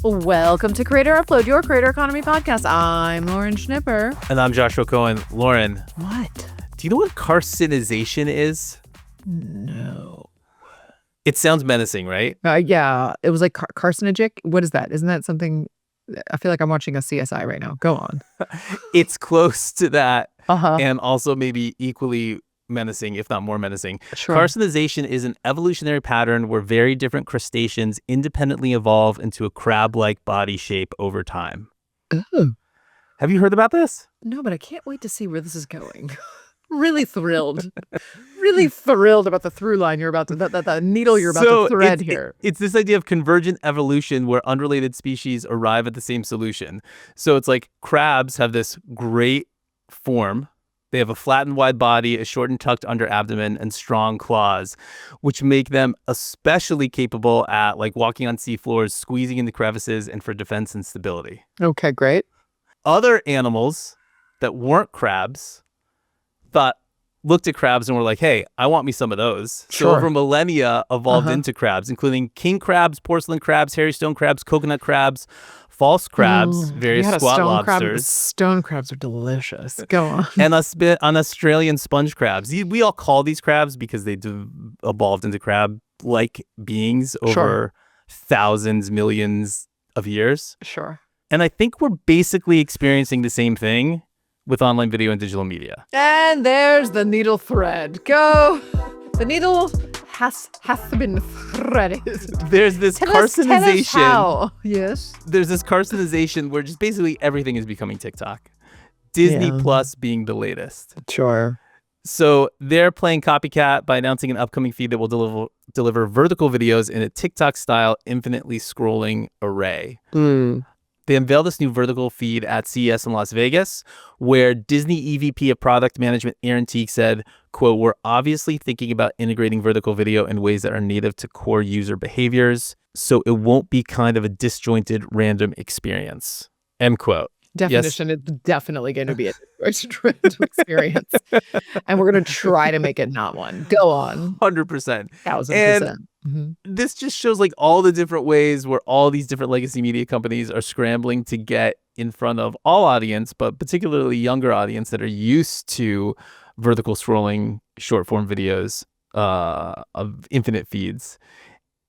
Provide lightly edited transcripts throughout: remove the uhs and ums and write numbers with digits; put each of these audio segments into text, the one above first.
Welcome to Creator Upload, your creator economy podcast. I'm Lauren Schnipper. And I'm Joshua Cohen. Lauren. What? Do you know what carcinization is? No. It sounds menacing, right? Yeah, it was like carcinogenic. What is that? Isn't that something? I feel like I'm watching a CSI right now. Go on. It's close to that. Uh-huh. And also maybe equally menacing, if not more menacing. Sure. Carcinization is an evolutionary pattern where very different crustaceans independently evolve into a crab-like body shape over time. Oh. Have you heard about this? No, but I can't wait to see where this is going. Really thrilled. Really thrilled about the through line you're about to, the needle you're about to thread here. It's this idea of convergent evolution where unrelated species arrive at the same solution. So it's like crabs have this great form. They have a flat and wide body, a short and tucked under abdomen, and strong claws, which make them especially capable at like walking on seafloors, squeezing into crevices, and for defense and stability. Okay, great. Other animals that weren't crabs looked at crabs and were like, hey, I want me some of those. Sure. So over millennia evolved into crabs, including king crabs, porcelain crabs, hairy stone crabs, coconut crabs, false crabs, various squat lobsters. Stone crabs are delicious. Go on. And on Australian sponge crabs. We all call these crabs because they evolved into crab-like beings over thousands, millions of years. Sure. And I think we're basically experiencing the same thing with online video and digital media. And there's the needle thread. Go. The needle has been threaded. There's this carcinization. Tell us how. Yes. There's this carcinization where just basically everything is becoming TikTok. Disney Plus being the latest. Sure. So they're playing copycat by announcing an upcoming feed that will deliver vertical videos in a TikTok-style infinitely scrolling array. They unveiled this new vertical feed at CES in Las Vegas, where Disney EVP of Product Management Aaron Teague said, quote, we're obviously thinking about integrating vertical video in ways that are native to core user behaviors, so it won't be kind of a disjointed random experience, end quote. Definition, yes. It's definitely going to be a random experience. And we're going to try to make it not one. Go on. 100%. 1,000%. This just shows like all the different ways where all these different legacy media companies are scrambling to get in front of all audience, but particularly younger audience that are used to vertical scrolling short form videos of infinite feeds.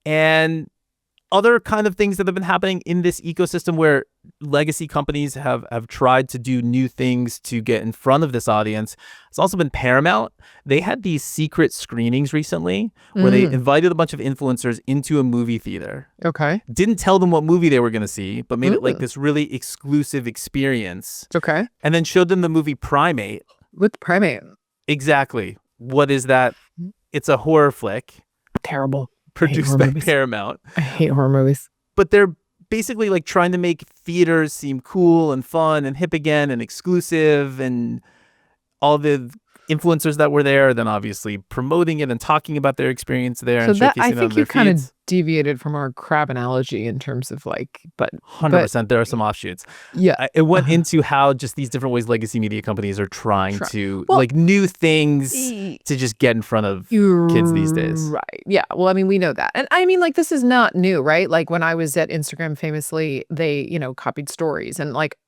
And other kind of things that have been happening in this ecosystem where legacy companies have tried to do new things to get in front of this audience. It's also been Paramount. They had these secret screenings recently where they invited a bunch of influencers into a movie theater. Okay. Didn't tell them what movie they were going to see, but made it like this really exclusive experience. Okay. And then showed them the movie Primate. With Primate. Exactly. What is that? It's a horror flick. Terrible. Produced by Paramount. I hate horror movies. But they're basically like trying to make theaters seem cool and fun and hip again and exclusive, and all the influencers that were there, then obviously promoting it and talking about their experience there. So and that, showcasing I it on think their you kind of feeds. deviated from our crab analogy in terms of like, but 100%. There are some offshoots. Yeah. It went into how just these different ways legacy media companies are trying to like new things to just get in front of kids these days. Right. Yeah. Well, I mean, we know that. And I mean, like, this is not new, right? Like when I was at Instagram famously, they, copied stories, and like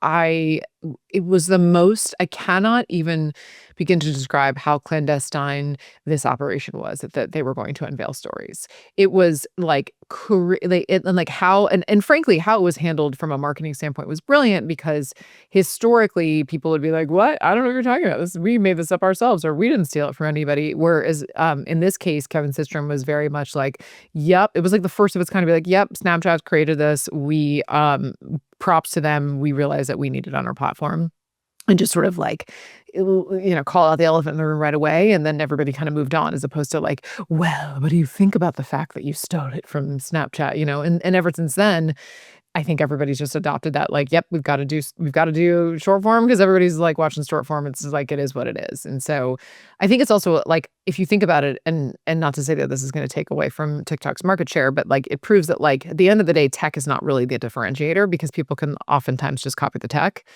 it was the most, I cannot even begin to describe how clandestine this operation was that they were going to unveil stories. It was like, and frankly, how it was handled from a marketing standpoint was brilliant, because historically people would be like, what? I don't know what you're talking about. We made this up ourselves, or we didn't steal it from anybody. Whereas in this case, Kevin Systrom was very much like, yep. It was like the first of its kind to be like, yep, Snapchat created this. We, props to them. We realized that we need it on our platform. And just sort of like, call out the elephant in the room right away. And then everybody kind of moved on, as opposed to like, well, what do you think about the fact that you stole it from Snapchat? And ever since then, I think everybody's just adopted that, like, yep, we've got to do short form, because everybody's like watching short form. It's like, it is what it is. And so I think it's also like, if you think about it, and not to say that this is going to take away from TikTok's market share, but like it proves that like at the end of the day, tech is not really the differentiator, because people can oftentimes just copy the tech.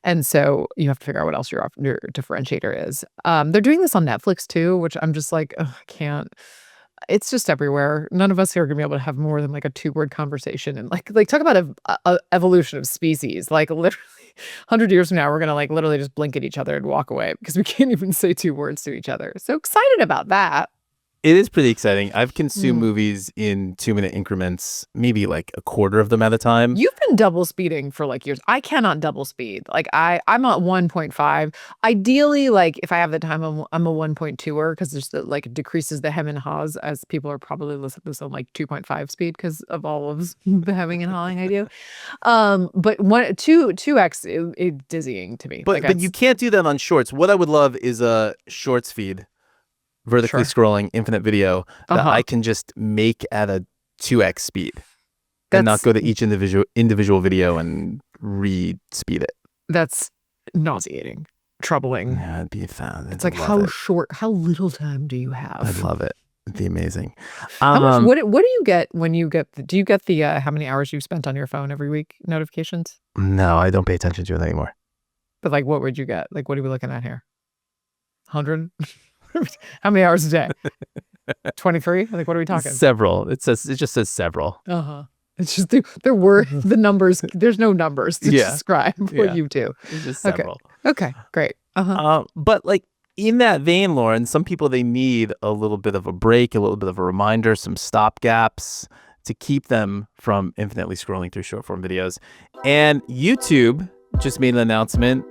And so you have to figure out what else your differentiator is. They're doing this on Netflix too, which I'm just like, I can't. it's just everywhere. None of us here are gonna be able to have more than like a 2-word conversation and like talk about a evolution of species. Like literally 100 years from now, we're gonna like literally just blink at each other and walk away because we can't even say 2 words to each other. So excited about that. It is pretty exciting. I've consumed Mm. movies in 2-minute increments, maybe like a quarter of them at a time. You've been double speeding for like years. I cannot double speed. Like I'm at 1.5. Ideally, like if I have the time, I'm a 1.2er because there's the like decreases the hem and haws as people are probably listening to this on like 2.5 speed because of all of the hemming and hawing I do. But 2x it dizzying to me. But you can't do that on shorts. What I would love is a shorts feed, vertically Sure. scrolling infinite video that Uh-huh. I can just make at a 2x speed and not go to each individual video and re-speed it. That's nauseating, troubling. Yeah, it'd be fun. It's like how little time do you have? I'd love it. It'd be amazing. How much, what do you get when you get do you get the how many hours you've spent on your phone every week notifications? No, I don't pay attention to it anymore. But like what would you get? Like what are we looking at here? 100? How many hours a day? 23? Like what are we talking? Several. It just says several. Uh-huh. It's just there were the numbers. There's no numbers to Yeah. describe what Yeah. you do. It's just Okay. several. Okay, great. Uh-huh. But like in that vein, Lauren, some people, they need a little bit of a break, a little bit of a reminder, some stop gaps to keep them from infinitely scrolling through short form videos. And YouTube just made an announcement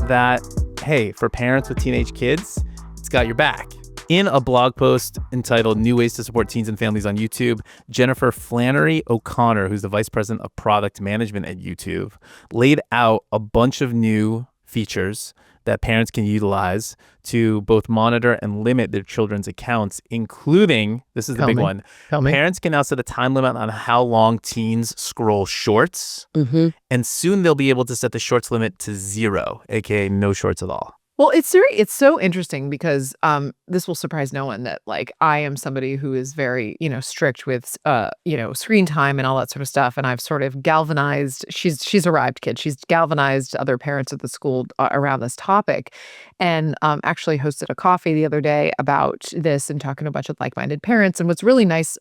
that, hey, for parents with teenage kids, it's got your back. In a blog post entitled New Ways to Support Teens and Families on YouTube, Jennifer Flannery O'Connor, who's the vice president of product management at YouTube, laid out a bunch of new features that parents can utilize to both monitor and limit their children's accounts, including, this is the big one, Tell me. parents can now set a time limit on how long teens scroll shorts, and soon they'll be able to set the shorts limit to 0, aka no shorts at all. Well, it's so interesting because this will surprise no one that like I am somebody who is very, strict with screen time and all that sort of stuff, and I've sort of galvanized. She's arrived, kid. She's galvanized other parents at the school around this topic, and actually hosted a coffee the other day about this and talking to a bunch of like-minded parents. And what's really nice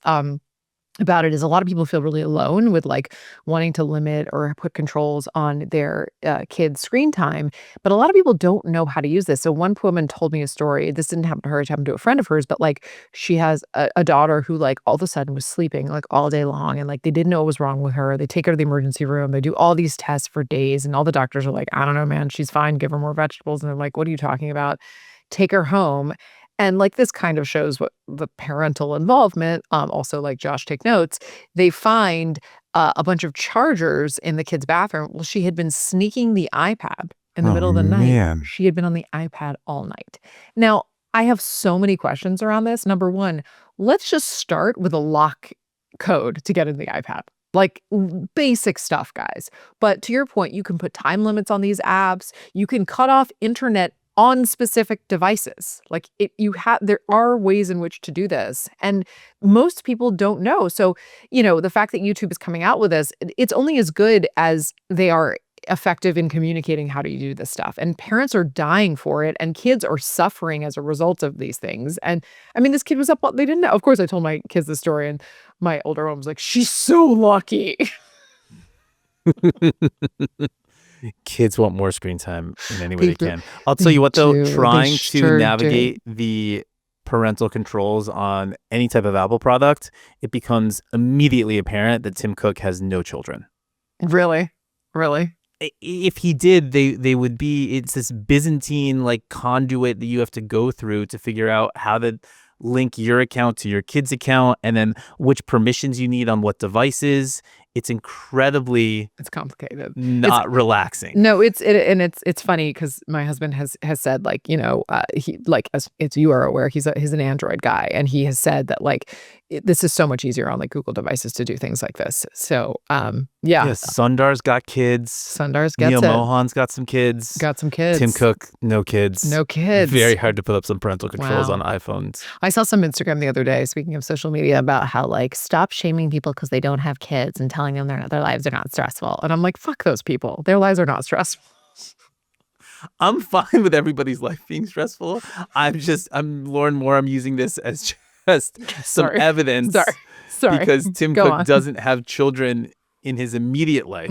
about it is a lot of people feel really alone with like wanting to limit or put controls on their kids' screen time. But a lot of people don't know how to use this. So one woman told me a story. This didn't happen to her, it happened to a friend of hers, but like she has a daughter who like all of a sudden was sleeping like all day long and like they didn't know what was wrong with her. They take her to the emergency room. They do all these tests for days and all the doctors are like, I don't know, man, she's fine. Give her more vegetables. And they're like, what are you talking about? Take her home. And like this kind of shows what the parental involvement, also like Josh, take notes. They find a bunch of chargers in the kid's bathroom. Well, she had been sneaking the iPad in the middle of the night. Man. She had been on the iPad all night. Now, I have so many questions around this. Number one, let's just start with a lock code to get in the iPad. Like basic stuff, guys. But to your point, you can put time limits on these apps. You can cut off internet on specific devices. Like there are ways in which to do this. And most people don't know. So, the fact that YouTube is coming out with this, it's only as good as they are effective in communicating how do you do this stuff. And parents are dying for it and kids are suffering as a result of these things. And I mean, this kid was up, they didn't know. Of course, I told my kids the story and my older one was like, she's so lucky. Kids want more screen time in any way they can. I'll tell you what, though, trying to navigate the parental controls on any type of Apple product, it becomes immediately apparent that Tim Cook has no children. Really? Really? If he did, they would be, it's this Byzantine like conduit that you have to go through to figure out how to link your account to your kid's account and then which permissions you need on what devices. It's incredibly complicated. Not relaxing. No, it's funny because my husband has said like, he like as you are aware, he's an Android guy and he has said that like this is so much easier on like Google devices to do things like this. So yeah. Sundar's got kids. Sundar's gets Neil it. Mohan's got some kids. Got some kids. Tim Cook, no kids. No kids. Very hard to put up some parental controls Wow. on iPhones. I saw some Instagram the other day, speaking of social media, about how like stop shaming people because they don't have kids and telling them their lives are not stressful. And I'm like, fuck those people. Their lives are not stressful. I'm fine with everybody's life being stressful. I'm Lauren Moore. I'm using this as just some Sorry. evidence Sorry. because Tim Go Cook on. doesn't have children in his immediate life.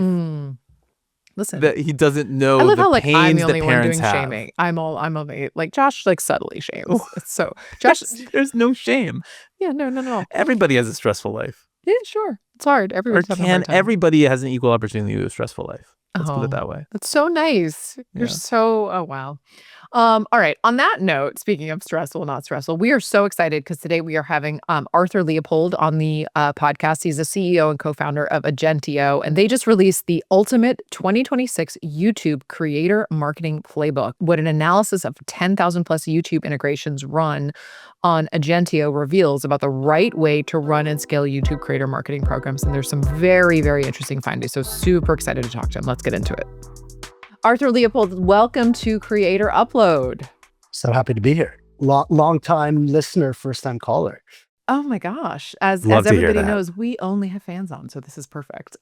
Listen, That he doesn't I know love the how, like, I'm pains the that only one parents doing have. shaming. I'm only like, Josh, like, subtly shames. So, Josh There's no shame. yeah, no. Everybody has a stressful life. Yeah, sure. It's hard. Or Everybody's having a hard time. everybody has an equal opportunity to a stressful life. Let's put it Oh, that way. that's so nice. You're Yeah. so oh, wow. All right. On that note, speaking of stressful, not stressful, we are so excited because today we are having Arthur Leopold on the podcast. He's the CEO and co-founder of Agentio, and they just released the Ultimate 2026 YouTube Creator Marketing Playbook. What an analysis of 10,000 plus YouTube integrations run on Agentio reveals about the right way to run and scale YouTube creator marketing programs. And there's some very, very interesting findings. So super excited to talk to him. Let's get into it. Arthur Leopold, welcome to Creator Upload. So happy to be here. Long time listener, first time caller. Oh my gosh. As Love to hear everybody that. knows, we only have fans on, so this is perfect.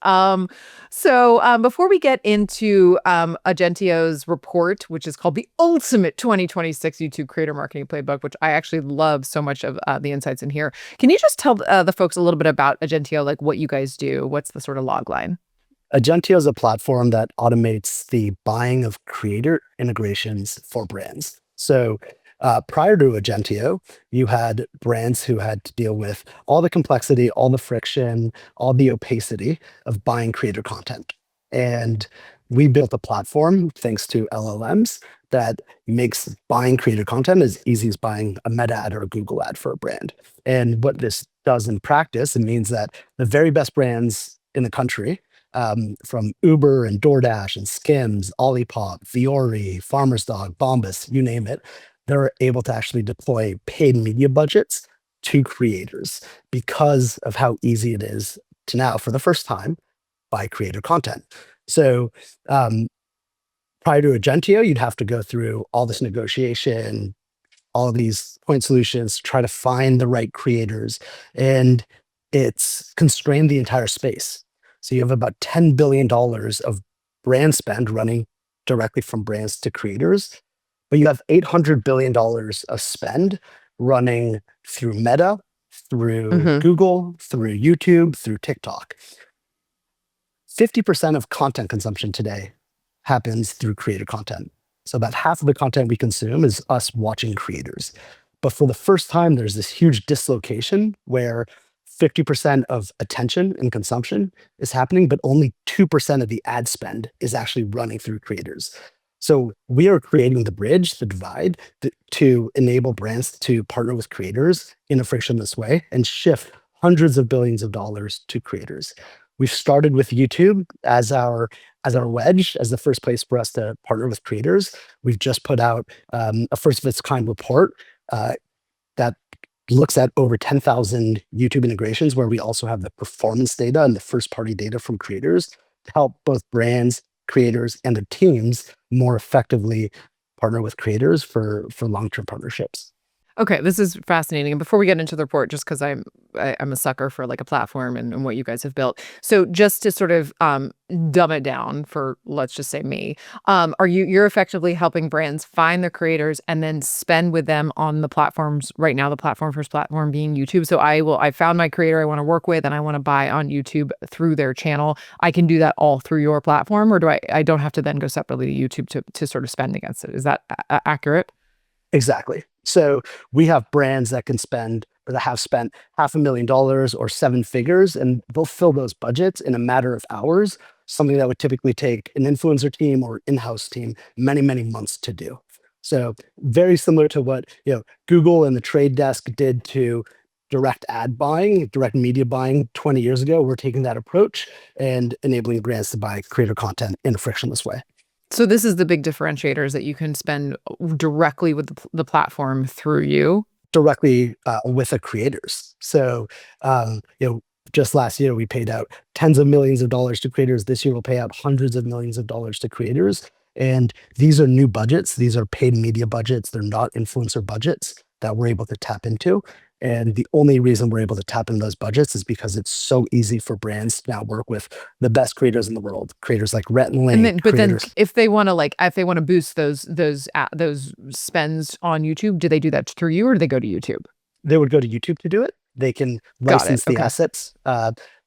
So before we get into Agentio's report, which is called the Ultimate 2026 YouTube Creator Marketing Playbook, which I actually love so much of the insights in here, can you just tell the folks a little bit about Agentio, like what you guys do? What's the sort of log line? Agentio is a platform that automates the buying of creator integrations for brands. So prior to Agentio, you had brands who had to deal with all the complexity, all the friction, all the opacity of buying creator content. And we built a platform, thanks to LLMs, that makes buying creator content as easy as buying a Meta ad or a Google ad for a brand. And what this does in practice, it means that the very best brands in the country, from Uber and DoorDash and Skims, Olipop, Viore, Farmer's Dog, Bombas, you name it, they're able to actually deploy paid media budgets to creators because of how easy it is to now, for the first time, buy creator content. So prior to Agentio, you'd have to go through all this negotiation, all of these point solutions, try to find the right creators, and it's constrained the entire space. So you have about $10 billion of brand spend running directly from brands to creators, but you have $800 billion of spend running through Meta, through Google, through YouTube, through TikTok. 50% of content consumption today happens through creator content. So about half of the content we consume is us watching creators. But for the first time, there's this huge dislocation where 50% of attention and consumption is happening, but only 2% of the ad spend is actually running through creators. So we are creating the bridge, the divide, to enable brands to partner with creators in a frictionless way and shift hundreds of billions of dollars to creators. We've started with YouTube as our wedge, as the first place for us to partner with creators. We've just put out a first of its kind report that looks at over 10,000 YouTube integrations, where we also have the performance data and the first party data from creators to help both brands, creators, and their teams more effectively partner with creators for long-term partnerships. Okay, this is fascinating. And before we get into the report, just because I'm a sucker for like a platform and what you guys have built. So just to sort of dumb it down for, let's just say me, you're effectively helping brands find their creators and then spend with them on the platforms right now, the first platform being YouTube. So I found my creator I want to work with and I want to buy on YouTube through their channel. I can do that all through your platform, or do I don't have to then go separately to YouTube to sort of spend against it? Is that accurate? Exactly. So we have brands that can spend or that have spent $500,000 or seven figures, and they'll fill those budgets in a matter of hours, something that would typically take an influencer team or in-house team many, many months to do. So very similar to what Google and the Trade Desk did to direct ad buying, direct media buying 20 years ago. We're taking that approach and enabling brands to buy creator content in a frictionless way. So this is the big differentiator, is that you can spend directly with the platform through you. Directly with the creators. So, just last year, we paid out tens of millions of dollars to creators. This year, we'll pay out hundreds of millions of dollars to creators. And these are new budgets. These are paid media budgets. They're not influencer budgets that we're able to tap into. And the only reason we're able to tap into those budgets is because it's so easy for brands to now work with the best creators in the world, creators like Rhett and Link. But then if they want to boost those spends on YouTube, do they do that through you, or do they go to YouTube? they would go to YouTube to do it. They can Got it. license the Okay. assets,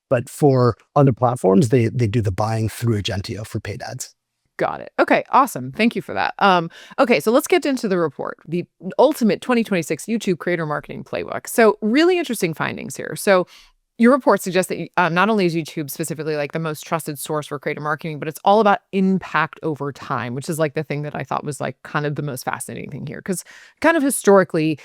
but for other platforms, they do the buying through Agentio for paid ads. Got it. Okay, awesome. Thank you for that. Okay, so let's get into the report, the ultimate 2026 YouTube creator marketing playbook. So, really interesting findings here. So, your report suggests that not only is YouTube specifically like the most trusted source for creator marketing, but it's all about impact over time, which is like the thing that I thought was like kind of the most fascinating thing here. Because kind of historically,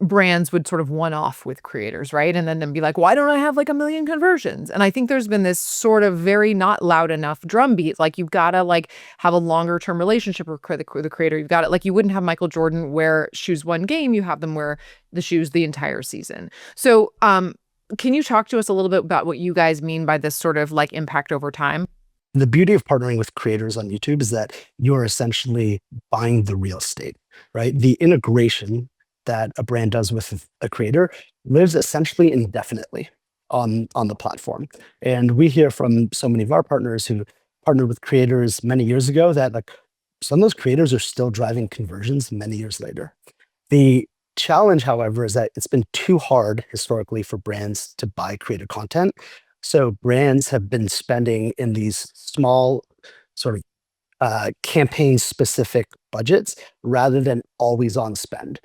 brands would sort of one off with creators, right? And then be like, why don't I have like 1 million conversions? And I think there's been this sort of very not loud enough drumbeat. Like you've got to like have a longer term relationship with the creator. You've got it like you wouldn't have Michael Jordan wear shoes one game. You have them wear the shoes the entire season. So, can you talk to us a little bit about what you guys mean by this sort of like impact over time? The beauty of partnering with creators on YouTube is that you're essentially buying the real estate, right? The integration that a brand does with a creator lives essentially indefinitely on the platform. And we hear from so many of our partners who partnered with creators many years ago that like some of those creators are still driving conversions many years later. The challenge, however, is that it's been too hard historically for brands to buy creator content. So brands have been spending in these small sort of campaign specific budgets rather than always on spend.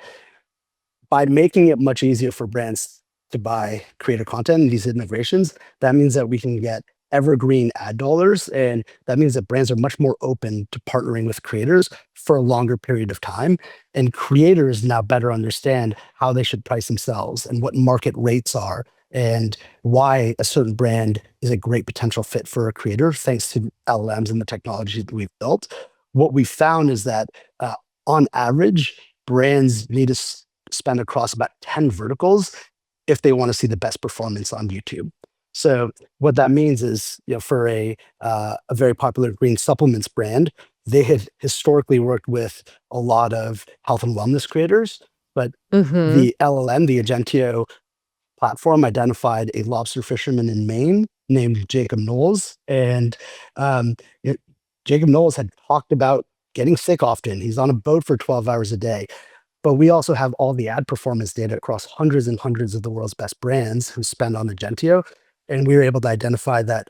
By making it much easier for brands to buy creator content and these integrations, that means that we can get evergreen ad dollars. And that means that brands are much more open to partnering with creators for a longer period of time. And creators now better understand how they should price themselves and what market rates are and why a certain brand is a great potential fit for a creator, thanks to LLMs and the technology that we've built. What we found is that on average, brands need to spend across about 10 verticals if they want to see the best performance on YouTube. So what that means is, for a very popular green supplements brand, they had historically worked with a lot of health and wellness creators, but Mm-hmm. the LLM, the Agentio platform, identified a lobster fisherman in Maine named Jacob Knowles, and Jacob Knowles had talked about getting sick often. He's on a boat for 12 hours a day. But we also have all the ad performance data across hundreds and hundreds of the world's best brands who spend on Agentio. And we were able to identify that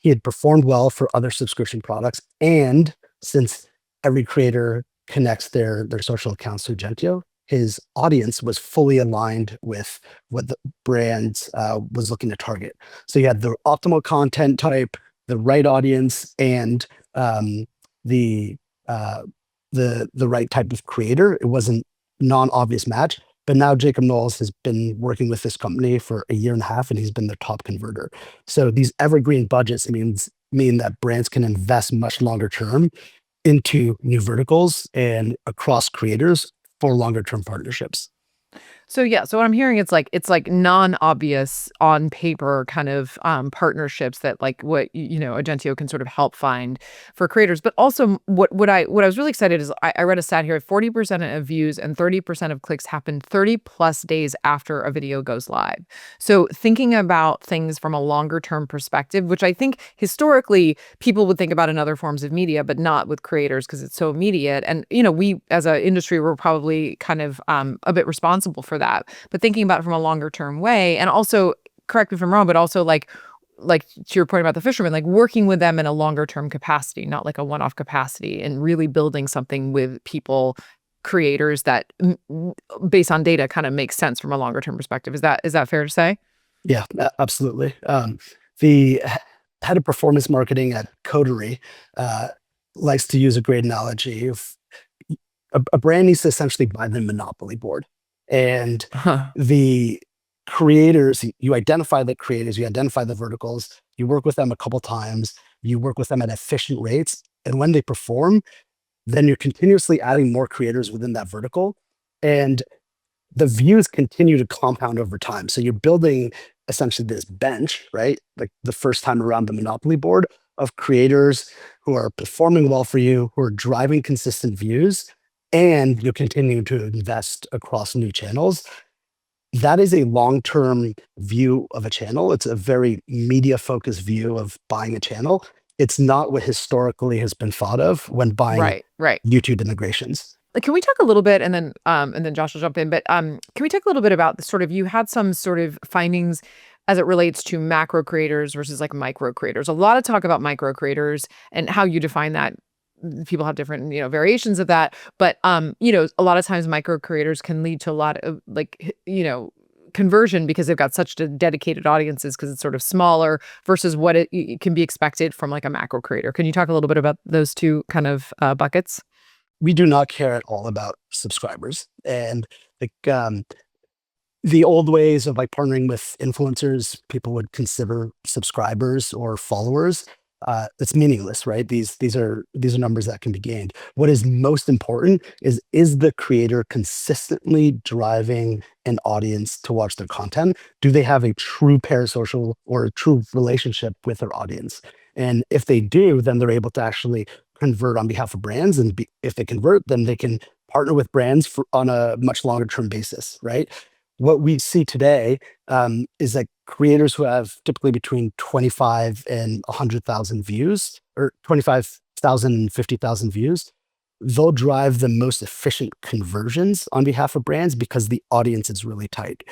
he had performed well for other subscription products. And since every creator connects their social accounts to Agentio, his audience was fully aligned with what the brand was looking to target. So you had the optimal content type, the right audience, and the right type of creator. It wasn't non-obvious match. But now Jacob Knowles has been working with this company for a year and a half, and he's been their top converter. So these evergreen budgets mean that brands can invest much longer term into new verticals and across creators for longer term partnerships. So yeah, so what I'm hearing it's like non-obvious on paper kind of partnerships that like what Agentio can sort of help find for creators. But also what I was really excited is I read a stat here: 40% of views and 30% of clicks happen 30 plus days after a video goes live. So thinking about things from a longer term perspective, which I think historically people would think about in other forms of media, but not with creators because it's so immediate. And we as an industry we're probably kind of a bit responsible for that. But thinking about it from a longer term way, and also correct me if I'm wrong, but also like to your point about the fishermen, like working with them in a longer term capacity, not like a one-off capacity, and really building something with people, creators that based on data kind of makes sense from a longer term perspective. Is that fair to say? Yeah, absolutely. The head of performance marketing at Coterie likes to use a great analogy of a brand needs to essentially buy the monopoly board. And Huh. the creators, you identify the creators, you identify the verticals, you work with them a couple times, you work with them at efficient rates. And when they perform, then you're continuously adding more creators within that vertical. And the views continue to compound over time. So you're building essentially this bench, right? Like the first time around the monopoly board of creators who are performing well for you, who are driving consistent views, and you're continuing to invest across new channels. That is a long-term view of a channel. It's a very media-focused view of buying a channel. It's not what historically has been thought of when buying Right. YouTube integrations. Can we talk a little bit, and then Josh will jump in, but can we talk a little bit about the sort of, you had some sort of findings as it relates to macro creators versus like micro creators. A lot of talk about micro creators and how you define that. People have different, variations of that, but a lot of times micro creators can lead to a lot of conversion because they've got such dedicated audiences because it's sort of smaller versus what it can be expected from like a macro creator. Can you talk a little bit about those two kind of buckets? We do not care at all about subscribers. And like the old ways of like partnering with influencers, people would consider subscribers or followers. It's meaningless, right? These are numbers that can be gained. What is most important is the creator consistently driving an audience to watch their content? Do they have a true parasocial or a true relationship with their audience? And if they do, then they're able to actually convert on behalf of brands. And if they convert, then they can partner with brands on a much longer term basis, right? What we see today is that creators who have typically between 25 and 100,000 views, or 25,000 and 50,000 views, they'll drive the most efficient conversions on behalf of brands because the audience is really tight.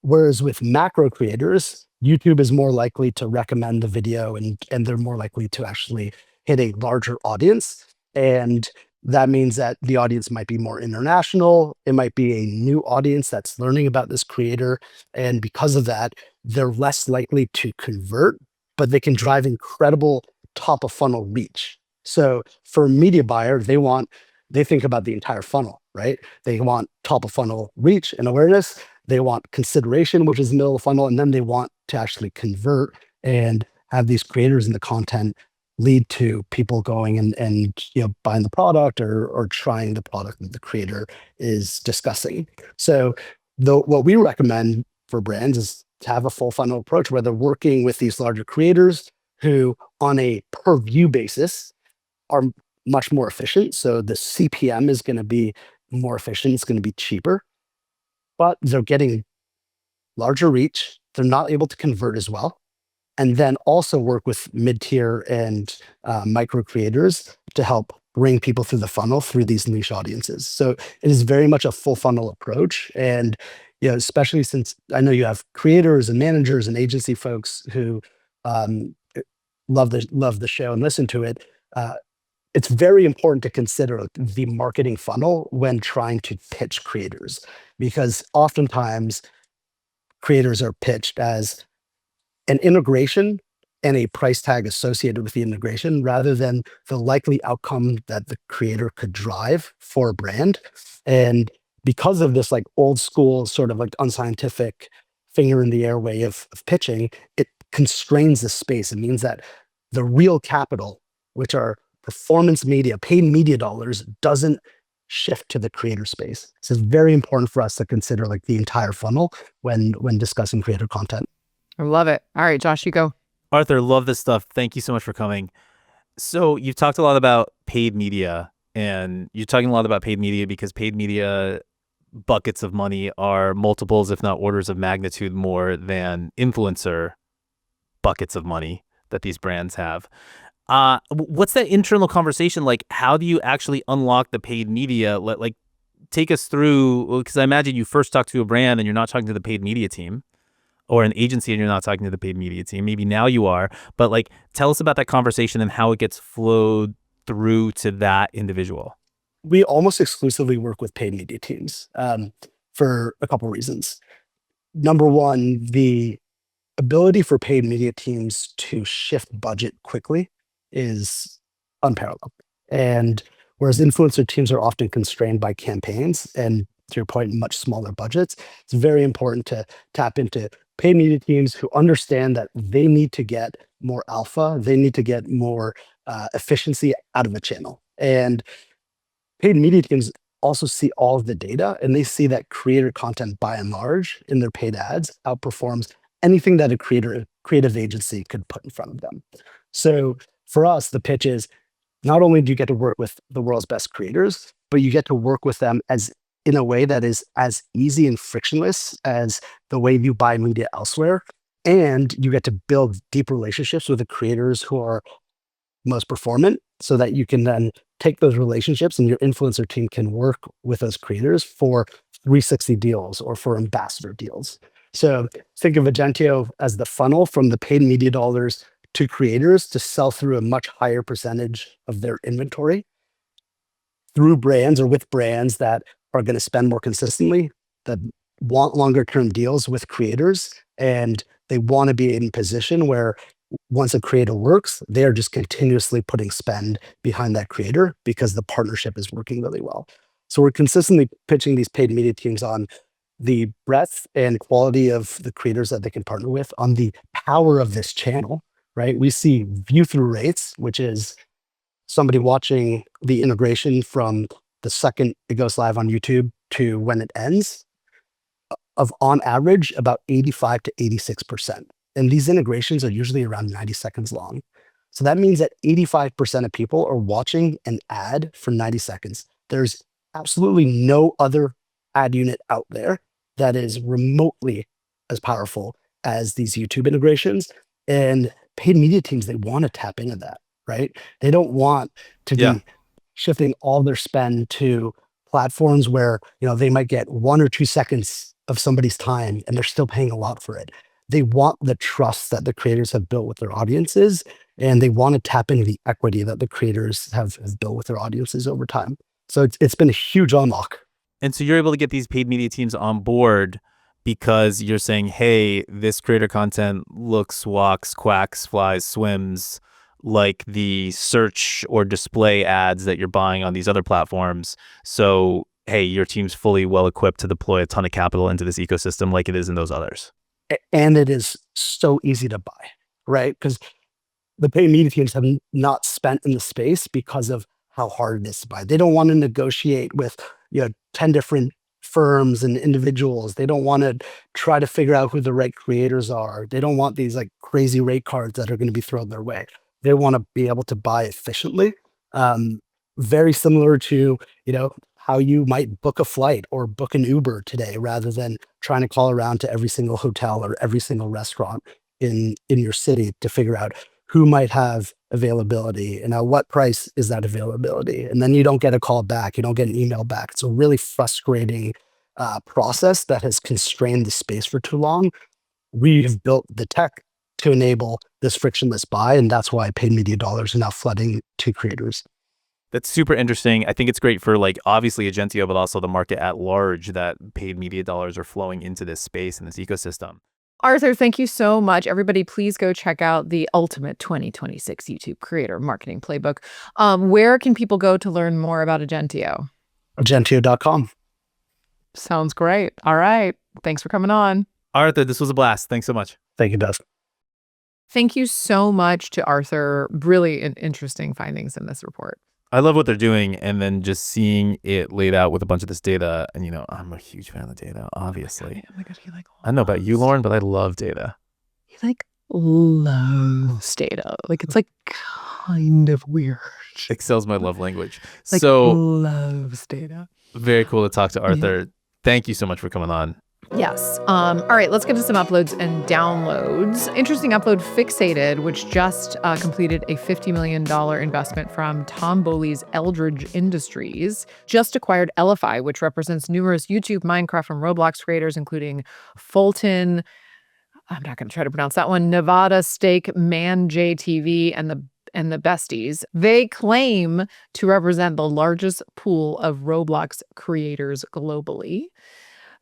Whereas with macro creators, YouTube is more likely to recommend the video and they're more likely to actually hit a larger audience. And that means that the audience might be more international. It might be a new audience that's learning about this creator. And because of that, they're less likely to convert, but they can drive incredible top of funnel reach. So for a media buyer, they think about the entire funnel, right? They want top of funnel reach and awareness. They want consideration, which is middle of funnel. And then they want to actually convert and have these creators in the content lead to people going and buying the product or trying the product that the creator is discussing. So what we recommend for brands is to have a full funnel approach where they're working with these larger creators who on a per view basis are much more efficient. So the CPM is going to be more efficient. It's going to be cheaper, but they're getting larger reach. They're not able to convert as well. And then also work with mid-tier and micro creators to help bring people through the funnel through these niche audiences. So it is very much a full funnel approach. And especially since I know you have creators and managers and agency folks who love the show and listen to it, it's very important to consider the marketing funnel when trying to pitch creators, because oftentimes creators are pitched as an integration and a price tag associated with the integration rather than the likely outcome that the creator could drive for a brand. And because of this like old school sort of like unscientific finger in the air way of pitching, it constrains the space. It means that the real capital, which are performance media, paid media dollars, doesn't shift to the creator space. So it's very important for us to consider like the entire funnel when discussing creator content. I love it. All right, Josh, you go. Arthur, love this stuff. Thank you so much for coming. So you've talked a lot about paid media, and you're talking a lot about paid media because paid media buckets of money are multiples, if not orders of magnitude more than influencer buckets of money that these brands have. What's that internal conversation like? How do you actually unlock the paid media? Like, take us through, because I imagine you first talk to a brand and you're not talking to the paid media team, or an agency and you're not talking to the paid media team. Maybe now you are, but like, tell us about that conversation and how it gets flowed through to that individual. We almost exclusively work with paid media teams for a couple of reasons. Number one, the ability for paid media teams to shift budget quickly is unparalleled. And whereas influencer teams are often constrained by campaigns and, to your point, much smaller budgets, it's very important to tap into paid media teams who understand that they need to get more alpha, they need to get more efficiency out of a channel. And paid media teams also see all of the data, and they see that creator content by and large in their paid ads outperforms anything that a creative agency could put in front of them. So for us, the pitch is not only do you get to work with the world's best creators, but you get to work with them in a way that is as easy and frictionless as the way you buy media elsewhere. And you get to build deep relationships with the creators who are most performant so that you can then take those relationships and your influencer team can work with those creators for 360 deals or for ambassador deals. So think of Agentio as the funnel from the paid media dollars to creators to sell through a much higher percentage of their inventory through brands or with brands that are going to spend more consistently, that want longer term deals with creators, and they want to be in position where once a creator works, they are just continuously putting spend behind that creator because the partnership is working really well. So we're consistently pitching these paid media teams on the breadth and quality of the creators that they can partner with, on the power of this channel, right? We see view through rates, which is somebody watching the integration from the second it goes live on YouTube to when it ends, of on average about 85 to 86%. And these integrations are usually around 90 seconds long. So that means that 85% of people are watching an ad for 90 seconds. There's absolutely no other ad unit out there that is remotely as powerful as these YouTube integrations. And paid media teams, they want to tap into that, right? They don't want to Yeah. be shifting all their spend to platforms where, they might get 1 or 2 seconds of somebody's time and they're still paying a lot for it. They want the trust that the creators have built with their audiences, and they want to tap into the equity that the creators have built with their audiences over time. So it's been a huge unlock. And so you're able to get these paid media teams on board because you're saying, hey, this creator content looks, walks, quacks, flies, swims like the search or display ads that you're buying on these other platforms. So, hey, your team's fully well equipped to deploy a ton of capital into this ecosystem like it is in those others. And it is so easy to buy, right? Because the paid media teams have not spent in the space because of how hard it is to buy. They don't want to negotiate with 10 different firms and individuals. They don't want to try to figure out who the right creators are. They don't want these like crazy rate cards that are going to be thrown their way. They want to be able to buy efficiently. Very similar to how you might book a flight or book an Uber today, rather than trying to call around to every single hotel or every single restaurant in your city to figure out who might have availability and at what price is that availability. And then you don't get a call back, you don't get an email back. It's a really frustrating process that has constrained the space for too long. We have built the tech to enable this frictionless buy, and that's why paid media dollars are now flooding to creators. That's super interesting. I think it's great for obviously Agentio, but also the market at large, that paid media dollars are flowing into this space and this ecosystem. Arthur, thank you so much. Everybody, please go check out the Ultimate 2026 YouTube Creator Marketing Playbook. Where can people go to learn more about Agentio? Agentio.com. Sounds great. All right. Thanks for coming on. Arthur, this was a blast. Thanks so much. Thank you, Dustin. Thank you so much to Arthur. Really interesting findings in this report. I love what they're doing, and then just seeing it laid out with a bunch of this data. And, I'm a huge fan of the data, obviously. Oh my God, he I don't know about you, Lauren, but I love data. He loves data. It's kind of weird. Excel's my love language. Loves data. Very cool to talk to Arthur. Yeah. Thank you so much for coming on. Yes. All right, let's get to some uploads and downloads. Interesting upload, Fixated, which just completed a $50 million investment from Tom Bowley's Eldridge Industries, just acquired Ellify, which represents numerous YouTube, Minecraft, and Roblox creators, including Fulton, I'm not going to try to pronounce that one, Nevada Steak, Man JTV, and the Besties. They claim to represent the largest pool of Roblox creators globally.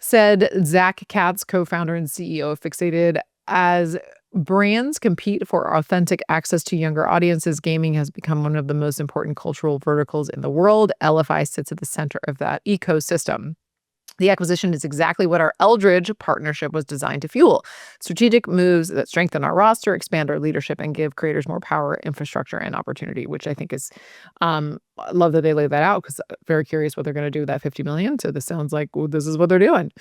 Said Zach Katz, co-founder and CEO of Fixated, as brands compete for authentic access to younger audiences, gaming has become one of the most important cultural verticals in the world. Ellify sits at the center of that ecosystem. The acquisition is exactly what our Eldridge partnership was designed to fuel. Strategic moves that strengthen our roster, expand our leadership, and give creators more power, infrastructure, and opportunity, which I think is, I love that they laid that out, because I'm very curious what they're going to do with that $50 million. So this sounds like, well, this is what they're doing.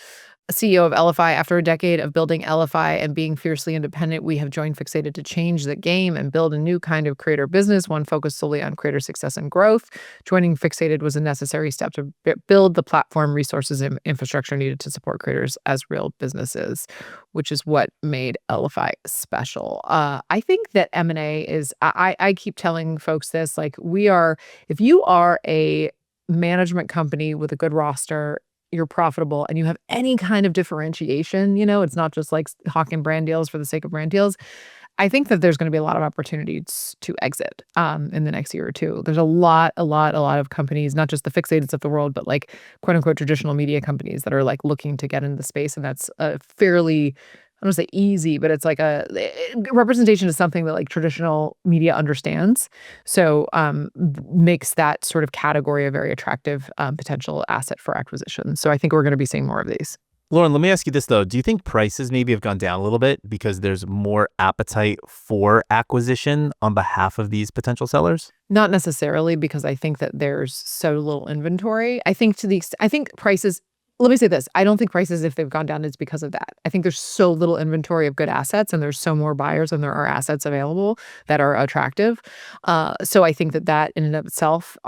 CEO of Ellify, after a decade of building Ellify and being fiercely independent, we have joined Fixated to change the game and build a new kind of creator business, one focused solely on creator success and growth. Joining Fixated was a necessary step to build the platform, resources, and infrastructure needed to support creators as real businesses. which is what made Ellify special. I think that M&A is, I keep telling folks this, like if you are a management company with a good roster, you're profitable and you have any kind of differentiation, it's not just like hawking brand deals for the sake of brand deals. I think that there's going to be a lot of opportunities to exit in the next year or two. There's a lot of companies, not just the Fixateds of the world, but like quote unquote traditional media companies that are like looking to get into the space. And that's a fairly, I don't want to say easy, but it's like a representation of something that like traditional media understands. So makes that sort of category a very attractive potential asset for acquisition. So I think we're going to be seeing more of these. Lauren, let me ask you this, though. Do you think prices maybe have gone down a little bit because there's more appetite for acquisition on behalf of these potential sellers? Not necessarily, because I think that there's so little inventory. I think prices, let me say this. I don't think prices, if they've gone down, it's because of that. I think there's so little inventory of good assets and there's so more buyers than there are assets available that are attractive. So I think that in and of itself,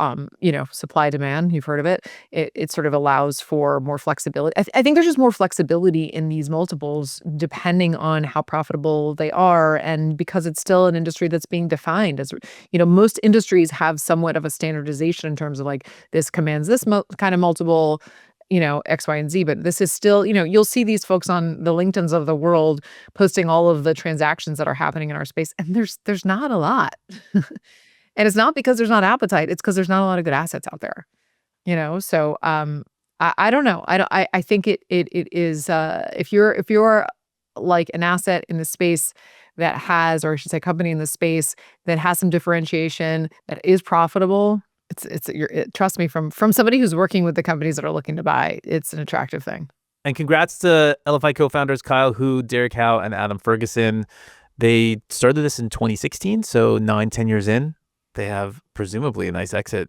supply demand, you've heard of it, it sort of allows for more flexibility. I think there's just more flexibility in these multiples depending on how profitable they are. And because it's still an industry that's being defined as, most industries have somewhat of a standardization in terms of like, this commands this kind of multiple, X, Y, and Z, but this is still, you'll see these folks on the LinkedIns of the world posting all of the transactions that are happening in our space. And there's not a lot. And it's not because there's not appetite. It's because there's not a lot of good assets out there, So, I don't know. I think it is, if you're like an asset in the space that has, or I should say company in the space that has some differentiation, that is profitable, trust me, from somebody who's working with the companies that are looking to buy, it's an attractive thing. And congrats to Ellify co-founders Kyle Hu, Derek Howe, and Adam Ferguson. They started this in 2016, so 9-10 years in. They have presumably a nice exit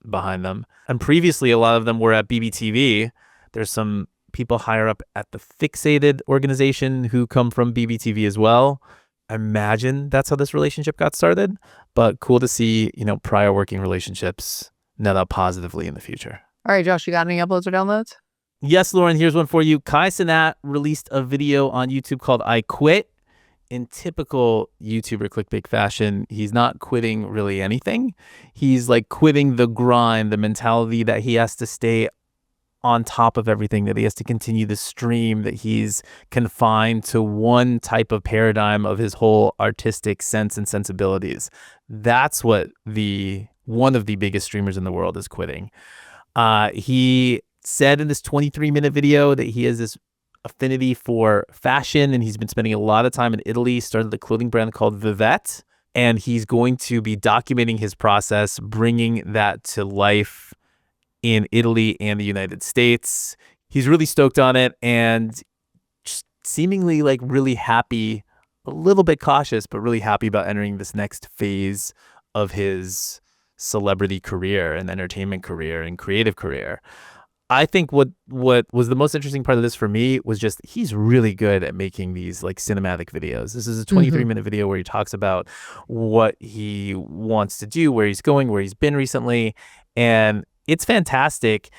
behind them. And previously, a lot of them were at BBTV. There's some people higher up at the Fixated organization who come from BBTV as well. I imagine that's how this relationship got started, but cool to see, prior working relationships net out positively in the future. All right, Josh, you got any uploads or downloads? Yes, Lauren, here's one for you. Cenat released a video on YouTube called I Quit. In typical YouTuber clickbait fashion, he's not quitting really anything. He's like quitting the grind, the mentality that he has to stay on top of everything, that he has to continue the stream, that he's confined to one type of paradigm of his whole artistic sense and sensibilities. That's what one of the biggest streamers in the world is quitting. He said in this 23-minute video that he has this affinity for fashion and he's been spending a lot of time in Italy, started a clothing brand called Vivette, and he's going to be documenting his process, bringing that to life in Italy and the United States. He's really stoked on it and just seemingly like really happy, a little bit cautious, but really happy about entering this next phase of his celebrity career and entertainment career and creative career. I think what was the most interesting part of this for me was just he's really good at making these like cinematic videos. This is a 23-minute video where he talks about what he wants to do, where he's going, where he's been recently, and it's fantastic.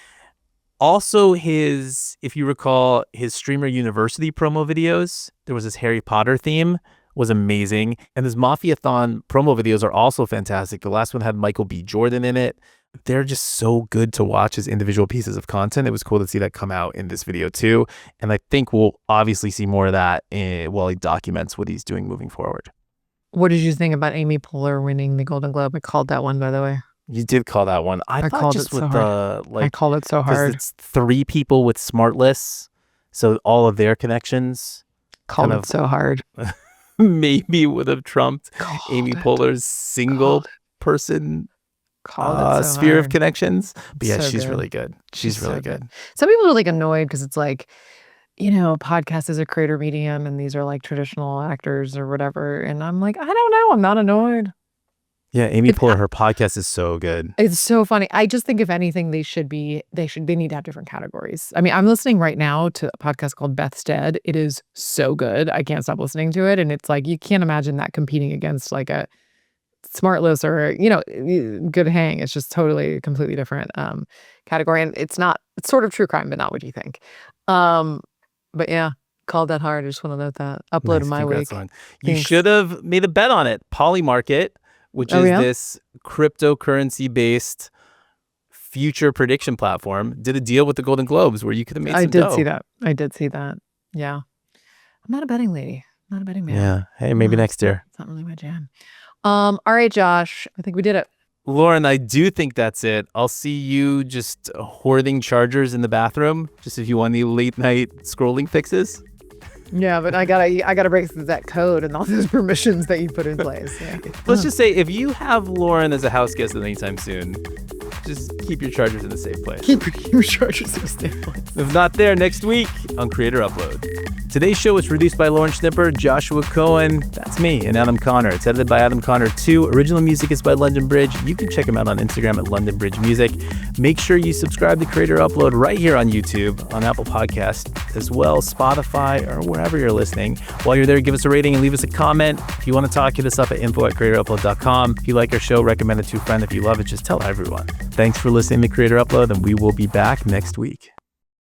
Also, if you recall, his Streamer University promo videos, there was this Harry Potter theme, was amazing. And his Mafia-thon promo videos are also fantastic. The last one had Michael B. Jordan in it. They're just so good to watch as individual pieces of content. It was cool to see that come out in this video too. And I think we'll obviously see more of that while he documents what he's doing moving forward. What did you think about Amy Poehler winning the Golden Globe? I called that one, by the way. You did call that one. I thought just with the I called it so hard. It's 3 people with smart lists, so all of their connections called it so hard. Maybe would have trumped Amy Poehler's single person sphere of connections. But yeah, she's really good. She's really good. Some people are like annoyed because it's like, a podcast is a creator medium and these are like traditional actors or whatever. And I'm like, I don't know. I'm not annoyed. Yeah, Amy Poehler, her podcast is so good. It's so funny. I just think if anything, they need to have different categories. I mean, I'm listening right now to a podcast called Beth's Dead. It is so good. I can't stop listening to it. And it's like, you can't imagine that competing against like a Smartless or, Good Hang. It's just totally a completely different category. And it's sort of true crime, but not what you think. But yeah, called that hard. I just want to note that. Upload Nice. of my Congrats, week. Lauren. You Thanks. should have made a bet on it. Polymarket, which Oh, is yeah? this cryptocurrency-based future prediction platform, did a deal with the Golden Globes where you could have made I some did dough. see that. I did see that. Yeah. I'm not a betting lady. I'm not a betting man. Yeah. Hey, maybe No, next year. It's not really my jam. All right, Josh. I think we did it. Lauren, I do think that's it. I'll see you just hoarding chargers in the bathroom, just if you want any late night scrolling fixes. Yeah, but I gotta break through that code and all those permissions that you put in place. Yeah. Let's just say if you have Lauren as a house guest anytime soon, just keep your chargers in a safe place. Keep your chargers in a safe place. If not there, next week on Creator Upload. Today's show was produced by Lauren Schnipper, Joshua Cohen, that's me, and Adam Connor. It's edited by Adam Connor too. Original music is by London Bridge. You can check him out on Instagram at London Bridge Music. Make sure you subscribe to Creator Upload right here on YouTube, on Apple Podcasts, as well Spotify, or wherever you're listening. While you're there, give us a rating and leave us a comment. If you want to talk, hit us up at info@creatorupload.com. If you like our show, recommend it to a friend. If you love it, just tell everyone. Thanks for listening to Creator Upload, and we will be back next week.